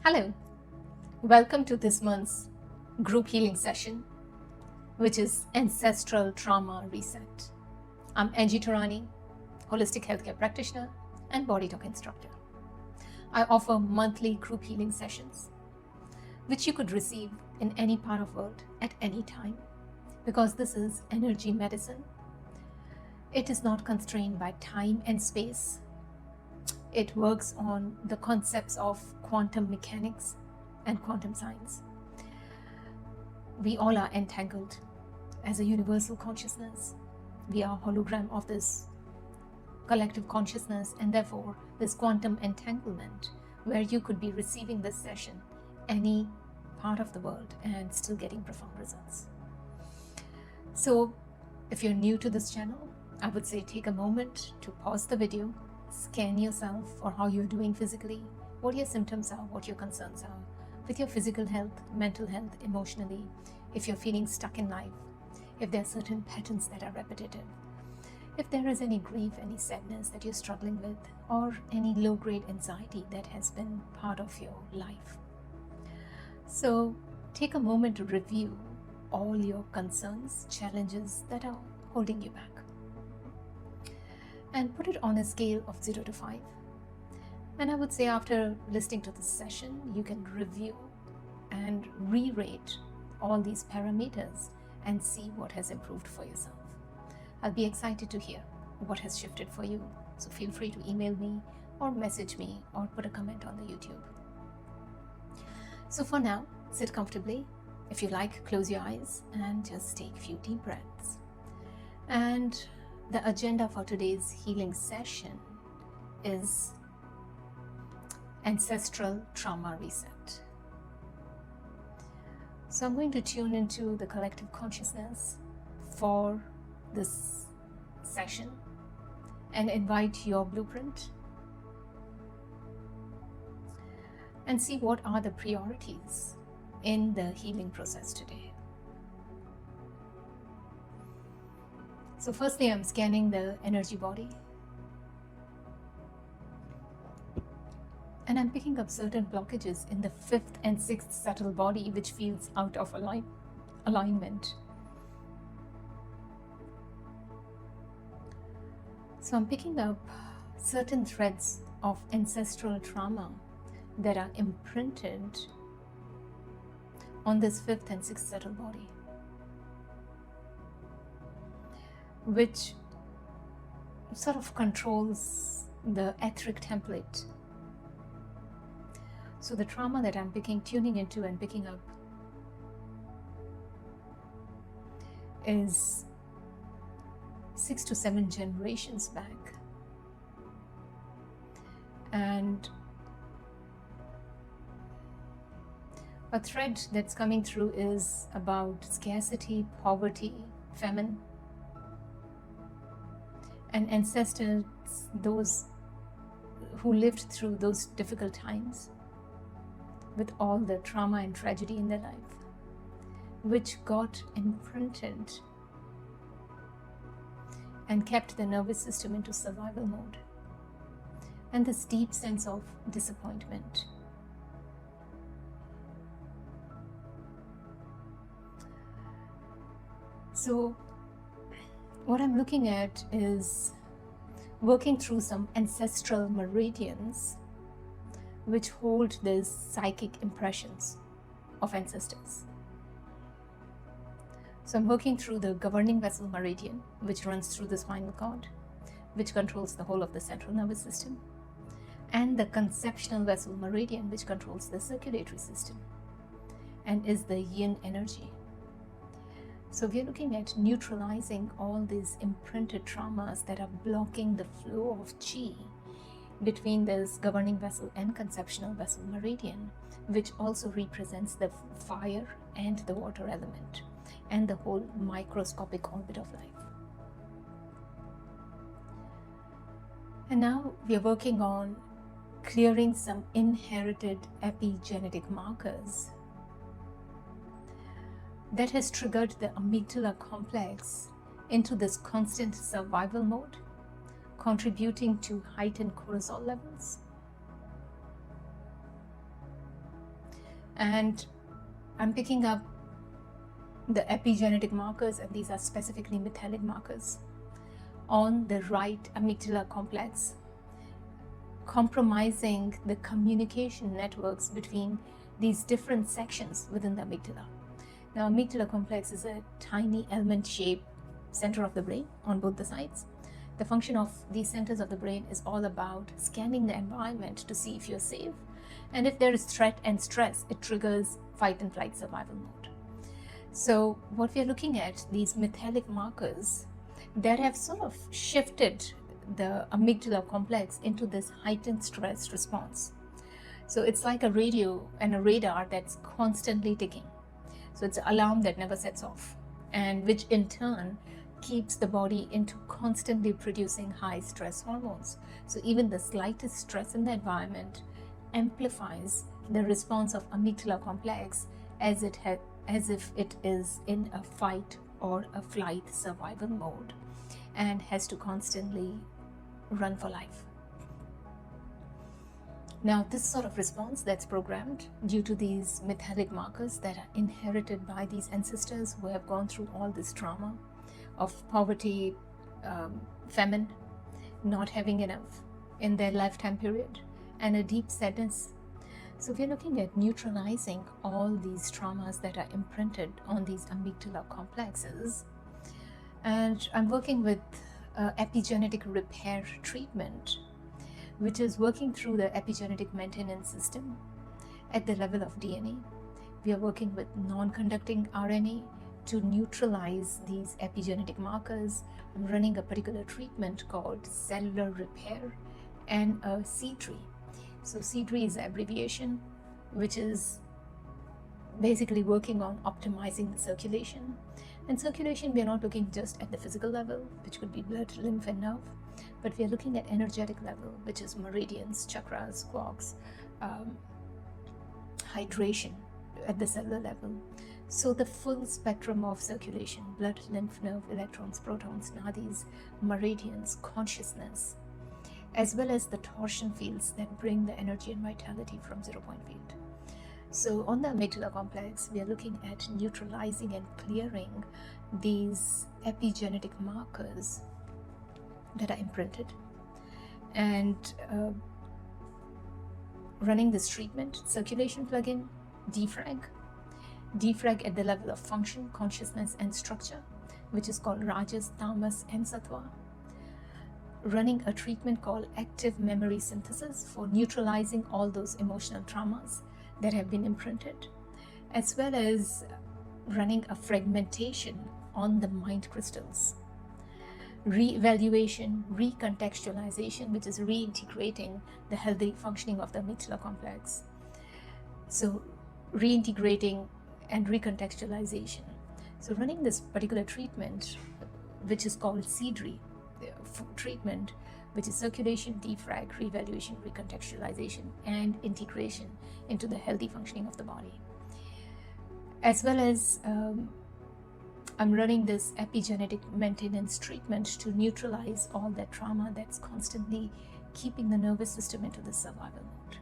Hello, welcome to this month's group healing session, which is Ancestral Trauma Reset. I'm Angie Tourani, holistic healthcare practitioner and BodyTalk instructor. I offer monthly group healing sessions, which you could receive in any part of the world at any time, because this is energy medicine. It is not constrained by time and space. It works on the concepts of quantum mechanics and quantum science. We all are entangled as a universal consciousness. We are a hologram of this collective consciousness, and therefore this quantum entanglement, where you could be receiving this session any part of the world and still getting profound results. So if you're new to this channel, I would say take a moment to pause the video, scan yourself for how you're doing physically, what your symptoms are, what your concerns are with your physical health, mental health, emotionally, if you're feeling stuck in life, if there are certain patterns that are repetitive, if there is any grief, any sadness that you're struggling with, or any low-grade anxiety that has been part of your life. So take a moment to review all your concerns, challenges that are holding you back, and put it on a scale of 0 to 5. And I would say after listening to this session, you can review and re-rate all these parameters and see what has improved for yourself. I'll be excited to hear what has shifted for you. So feel free to email me or message me or put a comment on the YouTube. So for now, sit comfortably. If you like, close your eyes and just take a few deep breaths. And the agenda for today's healing session is Ancestral Trauma Reset. So I'm going to tune into the collective consciousness for this session and invite your blueprint and see what are the priorities in the healing process today. So firstly, I'm scanning the energy body, and I'm picking up certain blockages in the 5th and 6th subtle body, which feels out of alignment. So I'm picking up certain threads of ancestral trauma that are imprinted on this 5th and 6th subtle body, which sort of controls the etheric template. So the trauma that I'm tuning into and picking up is 6 to 7 generations back. And a thread that's coming through is about scarcity, poverty, famine, and ancestors, those who lived through those difficult times with all the trauma and tragedy in their life, which got imprinted and kept the nervous system into survival mode, and this deep sense of disappointment. So what I'm looking at is working through some ancestral meridians which hold these psychic impressions of ancestors. So I'm working through the governing vessel meridian, which runs through the spinal cord, which controls the whole of the central nervous system, and the conceptional vessel meridian, which controls the circulatory system and is the yin energy. So we're looking at neutralizing all these imprinted traumas that are blocking the flow of chi between this governing vessel and conceptional vessel meridian, which also represents the fire and the water element and the whole microscopic orbit of life. And now we are working on clearing some inherited epigenetic markers that has triggered the amygdala complex into this constant survival mode, contributing to heightened cortisol levels. And I'm picking up the epigenetic markers, and these are specifically metallic markers, on the right amygdala complex, compromising the communication networks between these different sections within the amygdala. Now, amygdala complex is a tiny almond-shaped center of the brain on both the sides. The function of these centers of the brain is all about scanning the environment to see if you're safe. And if there is threat and stress, it triggers fight and flight survival mode. So what we are looking at, these metallic markers that have sort of shifted the amygdala complex into this heightened stress response. So it's like a radio and a radar that's constantly ticking. So it's an alarm that never sets off, and which in turn keeps the body into constantly producing high stress hormones. So even the slightest stress in the environment amplifies the response of amygdala complex as if it is in a fight or a flight survival mode and has to constantly run for life. Now, this sort of response that's programmed due to these metallic markers that are inherited by these ancestors who have gone through all this trauma of poverty, famine, not having enough in their lifetime period, and a deep sadness. So we're looking at neutralizing all these traumas that are imprinted on these amygdala complexes. And I'm working with epigenetic repair treatment, which is working through the epigenetic maintenance system at the level of DNA. We are working with non-conducting RNA to neutralize these epigenetic markers. I'm running a particular treatment called cellular repair and a C3. So C3 is the abbreviation, which is basically working on optimizing the circulation. And circulation, we are not looking just at the physical level, which could be blood, lymph, and nerve, but we are looking at energetic level, which is meridians, chakras, quarks, hydration at the cellular level. So the full spectrum of circulation, blood, lymph, nerve, electrons, protons, nadis, meridians, consciousness, as well as the torsion fields that bring the energy and vitality from 0-point field. So on the amygdala complex, we are looking at neutralizing and clearing these epigenetic markers that are imprinted, and running this treatment, circulation plugin, defrag at the level of function, consciousness, and structure, which is called Rajas, Tamas, and Sattva. Running a treatment called active memory synthesis for neutralizing all those emotional traumas that have been imprinted, as well as running a fragmentation on the mind crystals. Re-evaluation, recontextualization, which is reintegrating the healthy functioning of the amygdala complex. So reintegrating and recontextualization. So running this particular treatment, which is called CDRI treatment, which is circulation, defrag, re-evaluation, recontextualization, and integration into the healthy functioning of the body. As well as I'm running this epigenetic maintenance treatment to neutralize all that trauma that's constantly keeping the nervous system into the survival mode.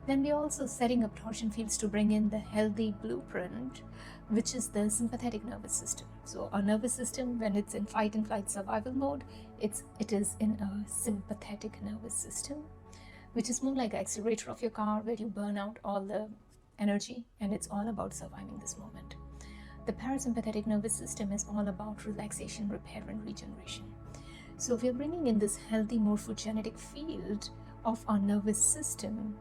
Then we're also setting up torsion fields to bring in the healthy blueprint, which is the sympathetic nervous system. So our nervous system, when it's in fight and flight survival mode, it is in a sympathetic nervous system, which is more like an accelerator of your car, where you burn out all the energy, and it's all about surviving this moment. The parasympathetic nervous system is all about relaxation, repair, and regeneration. So we're bringing in this healthy morphogenetic field of our nervous system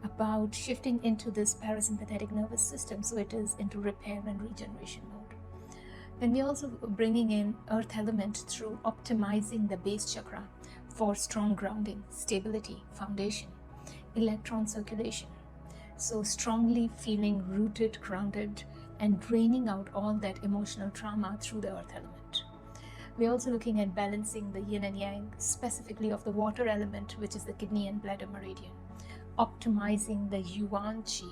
about shifting into this parasympathetic nervous system, so it is into repair and regeneration mode. Then we're also bringing in earth element through optimizing the base chakra for strong grounding, stability, foundation, electron circulation. So strongly feeling rooted, grounded, and draining out all that emotional trauma through the earth element. We're also looking at balancing the yin and yang, specifically of the water element, which is the kidney and bladder meridian. Optimizing the yuan qi,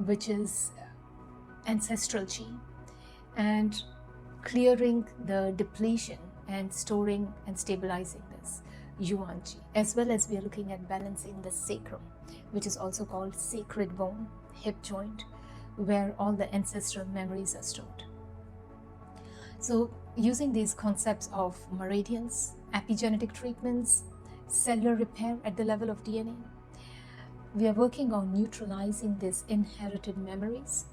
which is ancestral qi, and clearing the depletion and storing and stabilizing this yuan qi. As well as we are looking at balancing the sacrum, which is also called sacred bone, hip joint where all the ancestral memories are stored. So using these concepts of meridians, epigenetic treatments, cellular repair at the level of DNA, we are working on neutralizing these inherited memories.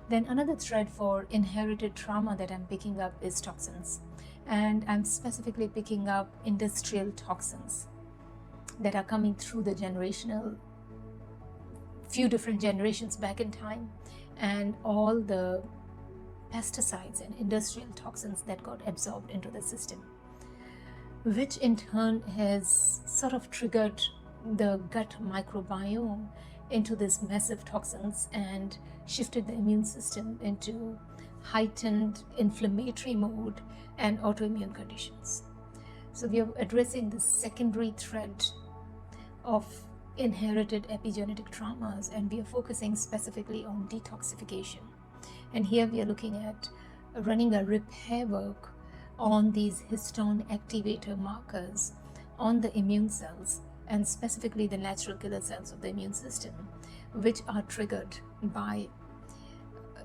Then another thread for inherited trauma that I'm picking up is toxins. And I'm specifically picking up industrial toxins that are coming through the few different generations back in time, and all the pesticides and industrial toxins that got absorbed into the system, which in turn has sort of triggered the gut microbiome into these massive toxins and shifted the immune system into heightened inflammatory mode and autoimmune conditions. So we are addressing the secondary thread of inherited epigenetic traumas, and we are focusing specifically on detoxification. And here we are looking at running a repair work on these histone activator markers on the immune cells, and specifically the natural killer cells of the immune system, which are triggered by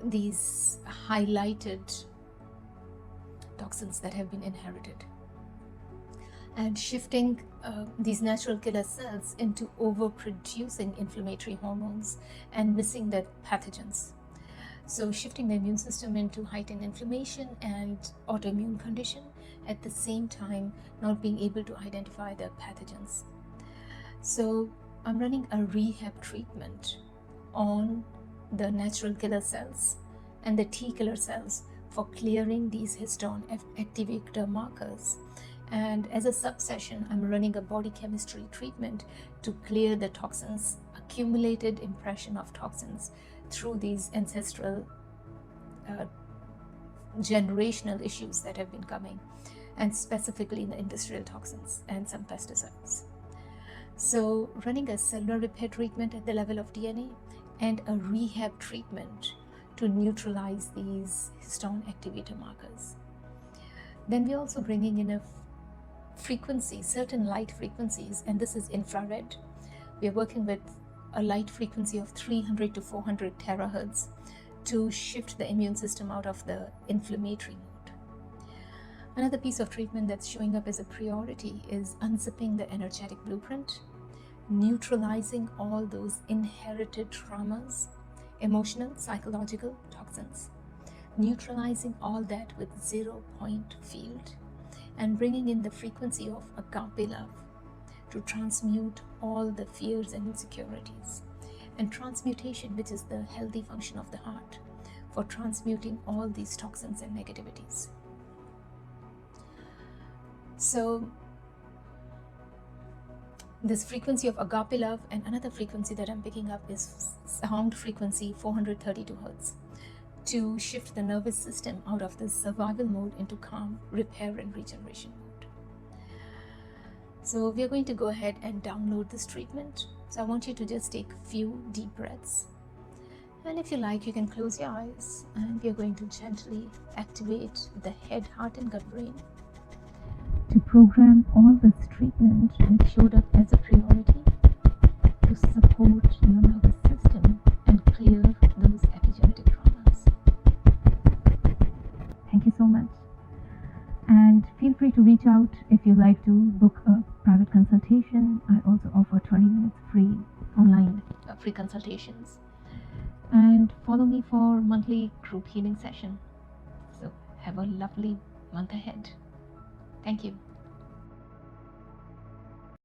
these highlighted toxins that have been inherited, and shifting these natural killer cells into overproducing inflammatory hormones and missing the pathogens. So shifting the immune system into heightened inflammation and autoimmune condition, at the same time not being able to identify the pathogens. So I'm running a rehab treatment on the natural killer cells and the T killer cells for clearing these histone activator markers. And as a subsession, I'm running a body chemistry treatment to clear the toxins, accumulated impression of toxins through these ancestral generational issues that have been coming, and specifically the industrial toxins and some pesticides. So running a cellular repair treatment at the level of DNA and a rehab treatment to neutralize these histone activator markers. Then we're also bringing in a frequency, certain light frequencies, and this is infrared. We are working with a light frequency of 300 to 400 terahertz to shift the immune system out of the inflammatory mode. Another piece of treatment that's showing up as a priority is unzipping the energetic blueprint, neutralizing all those inherited traumas, emotional, psychological toxins, neutralizing all that with 0-point field, and bringing in the frequency of agape love to transmute all the fears and insecurities, and transmutation, which is the healthy function of the heart, for transmuting all these toxins and negativities. So this frequency of agape love, and another frequency that I'm picking up is sound frequency 432 hertz, to shift the nervous system out of the survival mode into calm, repair and regeneration mode. So we're going to go ahead and download this treatment. So I want you to just take a few deep breaths. And if you like, you can close your eyes, and we're going to gently activate the head, heart and gut brain to program all this treatment that showed up as a priority to support your nervous system and clear those epigenetic traumas. Thank you so much. And feel free to reach out if you'd like to book a private consultation. I also offer 20 minutes free online free consultations. And follow me for monthly group healing session. So have a lovely month ahead. Thank you.